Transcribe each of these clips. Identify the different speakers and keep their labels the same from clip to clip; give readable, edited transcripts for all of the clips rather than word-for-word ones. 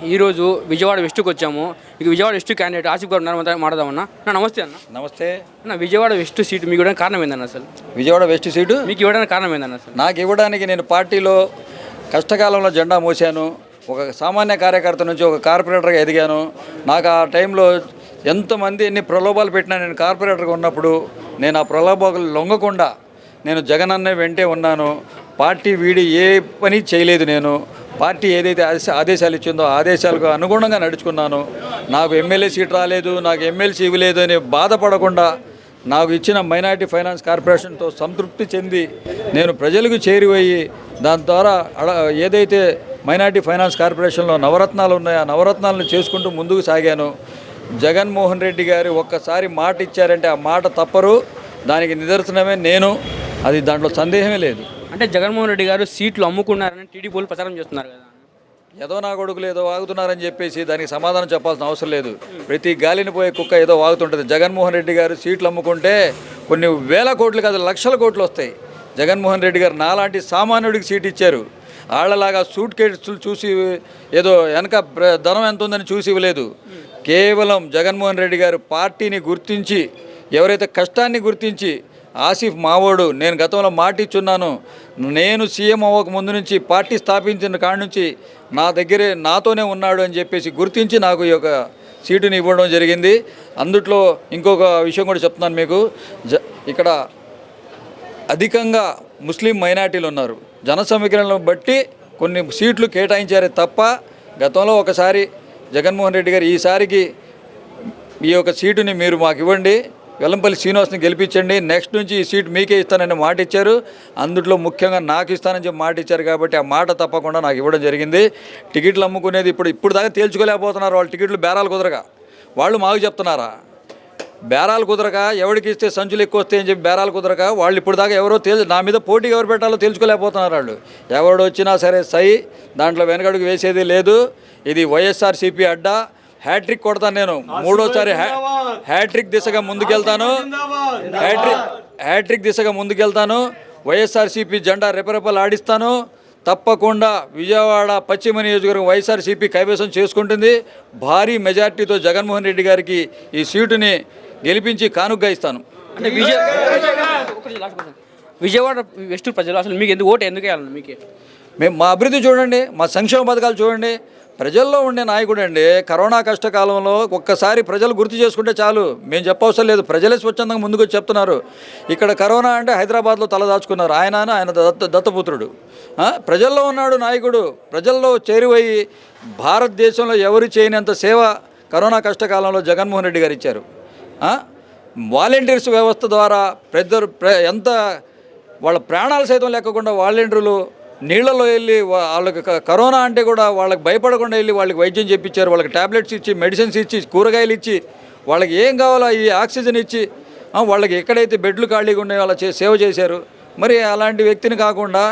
Speaker 1: ఈరోజు విజయవాడ వెస్ట్కి వచ్చాము. ఇక విజయవాడ వెస్ట్ క్యాండిడేట్ ఆసిఫ్ గారు ఉన్నారు, మాట్లాడదామన్నా. నమస్తే అన్న.
Speaker 2: నమస్తే
Speaker 1: అన్న, విజయవాడ వెస్ట్ సీటు మీకు ఇవ్వడానికి కారణం ఏందన్న? అసలు
Speaker 2: విజయవాడ వెస్ట్ సీటు
Speaker 1: మీకు ఇవ్వడానికి కారణం ఏందన్న? అసలు
Speaker 2: నాకు ఇవ్వడానికి నేను పార్టీలో కష్టకాలంలో జెండా మోసాను. ఒక సామాన్య కార్యకర్త నుంచి ఒక కార్పొరేటర్గా ఎదిగాను. నాకు ఆ టైంలో ఎంతమంది ఎన్ని ప్రలోభాలు పెట్టినా నేను కార్పొరేటర్గా ఉన్నప్పుడు నేను ఆ ప్రలోభాలు లొంగకుండా నేను జగనన్నే వెంటే ఉన్నాను. పార్టీ వీడి ఏ పని చేయలేదు. నేను పార్టీ ఏదైతే ఆదేశాలు ఇచ్చిందో ఆదేశాలకు అనుగుణంగా నడుచుకున్నాను. నాకు ఎమ్మెల్యే సీట్ రాలేదు, నాకు ఎమ్మెల్సీ ఇవ్వలేదు అని బాధపడకుండా నాకు ఇచ్చిన మైనారిటీ ఫైనాన్స్ కార్పొరేషన్తో సంతృప్తి చెంది నేను ప్రజలకు చేరువయ్యి దాని ద్వారా ఏదైతే మైనారిటీ ఫైనాన్స్ కార్పొరేషన్లో నవరత్నాలు ఉన్నాయో ఆ నవరత్నాలను చేసుకుంటూ ముందుకు సాగాను. జగన్మోహన్ రెడ్డి గారు ఒక్కసారి మాట ఇచ్చారంటే ఆ మాట తప్పరు. దానికి నిదర్శనమే నేను. అది దాంట్లో సందేహమే లేదు.
Speaker 1: అంటే జగన్మోహన్ రెడ్డి గారు సీట్లు అమ్ముకున్నారని టీడీపీ వాళ్ళు ప్రచారం చేస్తున్నారు కదా.
Speaker 2: ఏదో నా కొడుకులు ఏదో వాగుతున్నారని చెప్పేసి దానికి సమాధానం చెప్పాల్సిన అవసరం లేదు. ప్రతి గాలిని పోయే కుక్క ఏదో వాగుతుంటుంది. జగన్మోహన్ రెడ్డి గారు సీట్లు అమ్ముకుంటే కొన్ని వేల కోట్లు కాదు లక్షల కోట్లు వస్తాయి. జగన్మోహన్ రెడ్డి గారు నాలాంటి సామాన్యుడికి సీట్ ఇచ్చారు. వాళ్ళలాగా సూట్ కేసులు చూసి ఏదో వెనక ధనం ఎంత ఉందని చూసి ఇవ్వలేదు. కేవలం జగన్మోహన్ రెడ్డి గారు పార్టీని గుర్తించి ఎవరైతే కష్టాన్ని గుర్తించి ఆసిఫ్ మావోడు, నేను గతంలో మాట ఇచ్చున్నాను, నేను సీఎం అవ్వక ముందు నుంచి పార్టీ స్థాపించిన కాడి నుంచి నా దగ్గరే నాతోనే ఉన్నాడు అని చెప్పేసి గుర్తించి నాకు ఈ యొక్క సీటుని ఇవ్వడం జరిగింది. అందుట్లో ఇంకొక విషయం కూడా చెప్తున్నాను మీకు. ఇక్కడ అధికంగా ముస్లిం మైనార్టీలు ఉన్నారు. జన సమీకరణను బట్టి కొన్ని సీట్లు కేటాయించారే తప్ప గతంలో ఒకసారి జగన్మోహన్ రెడ్డి గారు ఈసారికి ఈ యొక్క సీటుని మీరు మాకు ఇవ్వండి, వెల్లంపల్లి శ్రీనివాస్ని గెలిపించండి, నెక్స్ట్ నుంచి ఈ సీట్ మీకే ఇస్తానని మాట ఇచ్చారు. అందుట్లో ముఖ్యంగా నాకు ఇస్తానని చెప్పి మాట ఇచ్చారు కాబట్టి ఆ మాట తప్పకుండా నాకు ఇవ్వడం జరిగింది. టికెట్లు అమ్ముకునేది ఇప్పుడు దాకా తేల్చుకోలేకపోతున్నారు. వాళ్ళు టికెట్లు బేరాలు కుదరక వాళ్ళు మాకు చెప్తున్నారా? బేరాలు కుదరక ఎవరికి ఇస్తే సంచులు ఎక్కువ వస్తాయి అని చెప్పి బేరాలు కుదరక వాళ్ళు ఇప్పుడు దాకా ఎవరో నా మీద పోటీ ఎవరు పెట్టాలో తెలుసుకోలేకపోతున్నారు. వాళ్ళు ఎవడు వచ్చినా సరే దాంట్లో వెనకడుగు వేసేది లేదు. ఇది వైఎస్ఆర్సీపీ అడ్డా. హ్యాట్రిక్ కొడతాను నేను. మూడోసారి హ్యాట్రిక్ దిశగా ముందుకెళ్తాను. హ్యాట్రిక్ దిశగా ముందుకెళ్తాను. వైఎస్ఆర్సీపీ జెండా రెపరెపలు ఆడిస్తాను. తప్పకుండా విజయవాడ పశ్చిమ నియోజకవర్గం వైఎస్ఆర్సీపీ కైవసం చేసుకుంటుంది. భారీ మెజార్టీతో జగన్మోహన్ రెడ్డి గారికి ఈ సీటుని గెలిపించి కానుగ్గా ఇస్తాను.
Speaker 1: అంటే విజయవాడ వెస్ట్ ప్రజలు అసలు మీకు ఎందుకు ఓటు ఎందుకు వేయాలి? మీకే
Speaker 2: మేము మా అభివృద్ధి చూడండి, మా సంక్షేమ పథకాలు చూడండి. ప్రజల్లో ఉండే నాయకుడు అండి. కరోనా కష్టకాలంలో ఒక్కసారి ప్రజలు గుర్తు చేసుకుంటే చాలు. మేము చెప్పవసరం లేదు. ప్రజలే స్వచ్ఛందంగా ముందుకు వచ్చి చెప్తున్నారు. ఇక్కడ కరోనా అంటే హైదరాబాద్లో తలదాచుకున్నారు. ఆయన దత్తపుత్రుడు ప్రజల్లో ఉన్నాడు నాయకుడు. ప్రజల్లో చేరువయ్యి భారతదేశంలో ఎవరు చేయనంత సేవ కరోనా కష్టకాలంలో జగన్మోహన్ రెడ్డి గారు ఇచ్చారు. వాలంటీర్స్ వ్యవస్థ ద్వారా ఎంత వాళ్ళ ప్రాణాలు సైతం లేకుండా వాలంటీర్లు నీళ్లలో వెళ్ళి వాళ్ళకి కరోనా అంటే కూడా వాళ్ళకి భయపడకుండా వెళ్ళి వాళ్ళకి వైద్యం చేయించారు. వాళ్ళకి ట్యాబ్లెట్స్ ఇచ్చి, మెడిసిన్స్ ఇచ్చి, కూరగాయలు ఇచ్చి, వాళ్ళకి ఏం కావాలో ఈ ఆక్సిజన్ ఇచ్చి వాళ్ళకి ఎక్కడైతే బెడ్లు ఖాళీగా ఉన్నాయో వాళ్ళ సేవ చేశారు. మరి అలాంటి వ్యక్తిని కాకుండా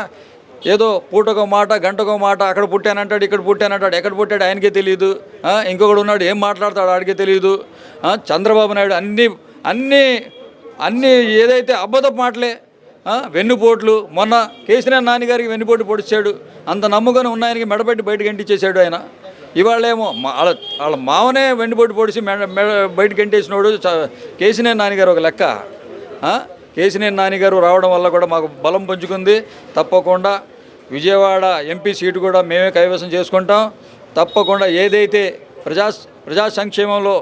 Speaker 2: ఏదో పూటకో మాట గంటకో మాట అక్కడ పుట్టానంటాడు, ఇక్కడ పుట్టానంటాడు. ఎక్కడ పుట్టాడు ఆయనకే తెలియదు. ఇంకొకడు ఉన్నాడు ఏం మాట్లాడతాడు ఆడికే తెలియదు. చంద్రబాబు నాయుడు అన్నీ ఏదైతే అబద్ధపు మాటలే, వెన్నుపోట్లు. మొన్న కేసీఆర్ నాన్నగారికి వెన్నుపోటు పొడిచాడు. అంత నమ్ముకొని ఉన్నాయనికి మెడపెట్టి బయటకు గంటించేశాడు ఆయన. ఇవాళేమో వాళ్ళ మావనే వెన్నుపోటు పొడిచి బయటకు గంటేసినోడు కేసీఆర్ నాన్నగారు ఒక లెక్క. కేసీఆర్ నాన్నగారు రావడం వల్ల కూడా మాకు బలం పుంజుకుంది. తప్పకుండా విజయవాడ ఎంపీ సీటు కూడా మేమే కైవసం చేసుకుంటాం. తప్పకుండా ఏదైతే ప్రజా సంక్షేమంలో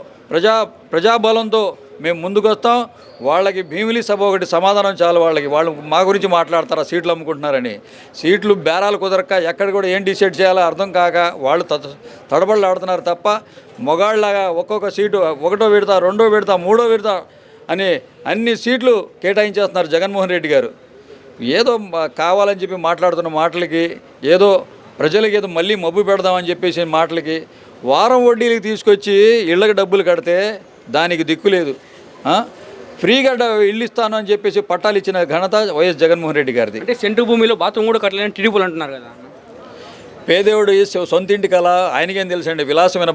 Speaker 2: ప్రజాబలంతో మేము ముందుకు వస్తాం. వాళ్ళకి భీమిలి సభ ఒకటి సమాధానం చాలు. వాళ్ళు మా గురించి మాట్లాడతారా సీట్లు అమ్ముకుంటున్నారని. సీట్లు బేరాలు కుదరక ఎక్కడ కూడా ఏం డిసైడ్ చేయాలో అర్థం కాక వాళ్ళు తడబడులు ఆడుతున్నారు తప్ప మొగాళ్ళలాగా ఒక్కొక్క సీటు ఒకటో విడతా, రెండో విడతా, మూడో విడతా అని అన్ని సీట్లు కేటాయించేస్తున్నారు జగన్మోహన్ రెడ్డి గారు. ఏదో కావాలని చెప్పి మాట్లాడుతున్న మాటలకి, ఏదో ప్రజలకి ఏదో మళ్ళీ మబ్బు పెడదామని చెప్పేసి మాటలకి, వారం వడ్డీలకి తీసుకొచ్చి ఇళ్ళకి డబ్బులు కడితే దానికి దిక్కు లేదు. ఫ్రీగా ఇల్లు ఇస్తాను అని చెప్పేసి పట్టాలు ఇచ్చిన ఘనత వైఎస్ జగన్మోహన్ రెడ్డి గారిది.
Speaker 1: అంటే సెంటు భూమిలో బాత్రూమ్ కూడా కట్టలేని టీడీపీలు అంటున్నారు కదా.
Speaker 2: పేదవాడు సొంత ఇంటి కల ఆయనకేం తెలుసండి. విలాసమైన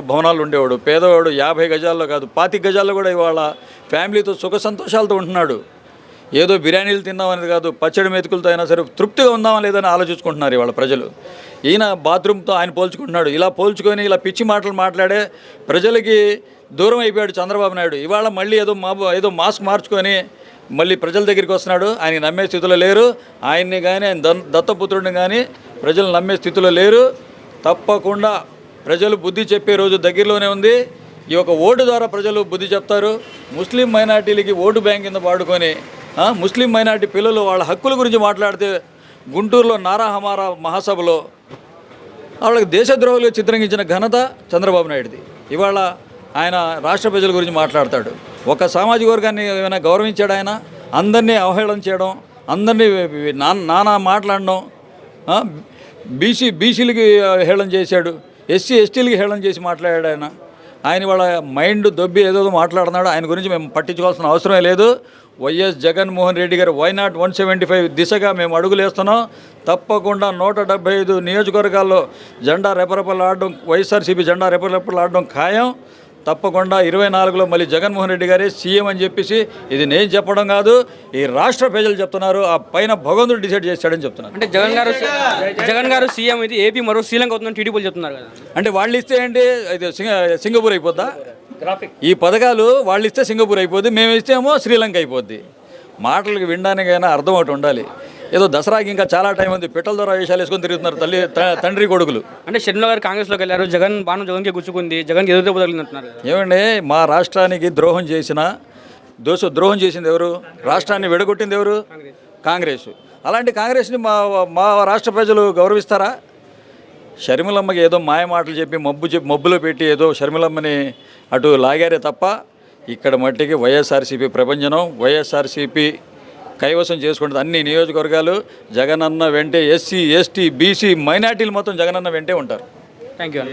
Speaker 2: భవనాలు ఉండేవాడు. పేదవాడు 50 గజాల్లో కాదు 25 గజాల్లో కూడా ఇవాళ ఫ్యామిలీతో సుఖ సంతోషాలతో ఉంటున్నాడు. ఏదో బిర్యానీలు తిందామనేది కాదు, పచ్చడి మెతుకులతో అయినా సరే తృప్తిగా ఉందామా లేదని ఆలోచించుకుంటున్నారు ఇవాళ ప్రజలు. ఈయన బాత్రూమ్తో ఆయన పోల్చుకుంటున్నాడు. ఇలా పోల్చుకొని ఇలా పిచ్చి మాటలు మాట్లాడే ప్రజలకి దూరం అయిపోయాడు చంద్రబాబు నాయుడు. ఇవాళ మళ్ళీ ఏదో మాస్క్ మార్చుకొని మళ్ళీ ప్రజల దగ్గరికి వస్తున్నాడు. ఆయనకి నమ్మే స్థితిలో లేరు. ఆయన్ని కానీ ఆయన దత్తపుత్రుడిని కానీ ప్రజలు నమ్మే స్థితిలో లేరు. తప్పకుండా ప్రజలు బుద్ధి చెప్పే రోజు దగ్గరలోనే ఉంది. ఈ యొక్క ఓటు ద్వారా ప్రజలు బుద్ధి చెప్తారు. ముస్లిం మైనార్టీలకి ఓటు బ్యాంక్ కింద వాడుకొని ముస్లిం మైనార్టీ పిల్లలు వాళ్ళ హక్కుల గురించి మాట్లాడితే గుంటూరులో నారా హమారా మహాసభలో వాళ్ళకి దేశద్రోహులు చిత్రించిన ఘనత చంద్రబాబు నాయుడుది. ఇవాళ ఆయన రాష్ట్ర ప్రజల గురించి మాట్లాడతాడు. ఒక సామాజిక వర్గాన్ని ఏమైనా గౌరవించాడు ఆయన? అందరినీ అవహేళన చేయడం, అందరినీ నానా మాట్లాడడం, బీసీలకి హేళన చేశాడు, ఎస్సీ ఎస్టీలకి హేళన చేసి మాట్లాడాడు ఆయన వాళ్ళ మైండ్ దొబ్బి ఏదో మాట్లాడుతున్నాడు. ఆయన గురించి మేము పట్టించుకోవాల్సిన అవసరమే లేదు. వైఎస్ జగన్మోహన్ రెడ్డి గారు వై నాట్ 175 దిశగా మేము అడుగులేస్తున్నాం. తప్పకుండా 175 నియోజకవర్గాల్లో జెండా రెపరెపలాడడం, వైఎస్ఆర్సీపీ జెండా రెపరెపలాడడం ఖాయం. తప్పకుండా 24లో మళ్ళీ జగన్మోహన్ రెడ్డి గారే సీఎం అని చెప్పేసి, ఇది నేను చెప్పడం కాదు, ఈ రాష్ట్ర ప్రజలు చెప్తున్నారు. ఆ పైన భగవంతుడు డిసైడ్ చేస్తాడని చెప్తున్నారు.
Speaker 1: అంటే జగన్ గారు సీఎం ఇది ఏపీ మరో శ్రీలంక అవుతుందని టీడీపీ చెప్తున్నారు కదా.
Speaker 2: అంటే వాళ్ళు ఇస్తే ఏంటి, ఇది సింగపూర్ అయిపోద్దా? ఈ పథకాలు వాళ్ళు ఇస్తే సింగపూర్ అయిపోద్ది, మేము ఇస్తేమో శ్రీలంక అయిపోద్ది. మాటలకు వినడానికైనా అర్థం ఒకటి ఉండాలి. ఏదో దసరాకి ఇంకా చాలా టైం ఉంది, పిట్టల ద్వారా వేషాలు వేసుకొని తిరుగుతున్నారు తండ్రి కొడుకులు.
Speaker 1: అంటే షర్మిల గారు కాంగ్రెస్లోకి వెళ్ళారు, జగన్కి గుచ్చుకుంది, జగన్కి ఎదురు తగిలిందంటున్నారు.
Speaker 2: ఏమండి, మా రాష్ట్రానికి ద్రోహం చేసింది ఎవరు? రాష్ట్రాన్ని విడగొట్టింది ఎవరు? కాంగ్రెస్. అలాంటి కాంగ్రెస్ని మా రాష్ట్ర ప్రజలు గౌరవిస్తారా? షర్మిలమ్మకి ఏదో మాయ మాటలు చెప్పి మబ్బులో పెట్టి ఏదో షర్మిలమ్మని అటు లాగారే తప్ప ఇక్కడ మట్టికి వైఎస్ఆర్సీపీ ప్రభంజనం, వైఎస్ఆర్సీపీ కైవసం చేసుకుంటుంది అన్ని నియోజకవర్గాలు. జగనన్న వెంటే ఎస్సీ ఎస్టీ బీసీ మైనార్టీలు మొత్తం జగనన్న వెంటే ఉంటారు.
Speaker 1: Thank you.